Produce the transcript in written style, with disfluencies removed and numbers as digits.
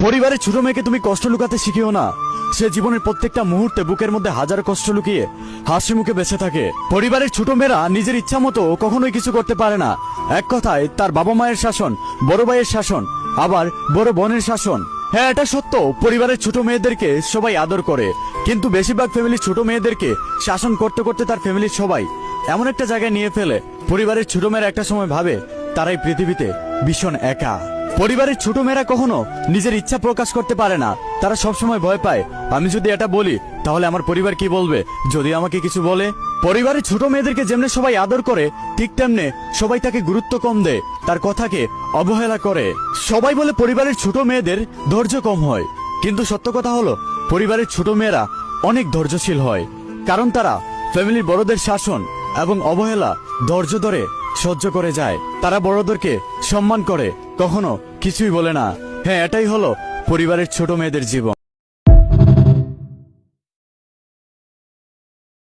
পরিবারের ছোট মেয়েকে তুমি কষ্ট লুকাতে শিখিও না। সে জীবনের প্রত্যেকটা মুহূর্তে বুকের মধ্যে হাজার কষ্ট লুকিয়ে হাসি মুখে বেঁচে থাকে। পরিবারের ছোট মেয়েরা নিজের ইচ্ছা মতো কখনোই কিছু করতে পারে না। এক কথায় তার বাবা মায়ের শাসন, বড় ভাইয়ের শাসন, আবার বড় বোনের শাসন। হ্যাঁ, এটা সত্য, পরিবারের ছোট মেয়েদেরকে সবাই আদর করে, কিন্তু বেশিরভাগ ফ্যামিলির ছোট মেয়েদেরকে শাসন করতে করতে তার ফ্যামিলির সবাই এমন একটা জায়গায় নিয়ে ফেলে, পরিবারের ছোট মেয়েরা একটা সময় ভাবে তারাই পৃথিবীতে ভীষণ একা। পরিবারের ছোট মেয়েরা কখনো নিজের ইচ্ছা প্রকাশ করতে পারে না। তারা সবসময় ভয় পায়, আমি যদি এটা বলি তাহলে আমার পরিবার কি বলবে, যদি আমাকে কিছু বলে। পরিবারের ছোট মেয়েদেরকে যেমনি সবাই আদর করে, ঠিক তেমনি সবাই তাকে গুরুত্ব কম দেয়, তার কথাকে অবহেলা করে। সবাই বলে পরিবারের ছোট মেয়েদের ধৈর্য কম হয়, কিন্তু সত্য কথা হলো পরিবারের ছোট মেয়েরা অনেক ধৈর্যশীল হয়, কারণ তারা ফ্যামিলির বড়দের শাসন এবং অবহেলা ধৈর্য ধরে সহ্য করে যায়। তারা বড়দেরকে সম্মান করে, কখনো কিছুই বলে না। হ্যাঁ, এটাই হলো পরিবারের ছোট মেয়েদের জীবন।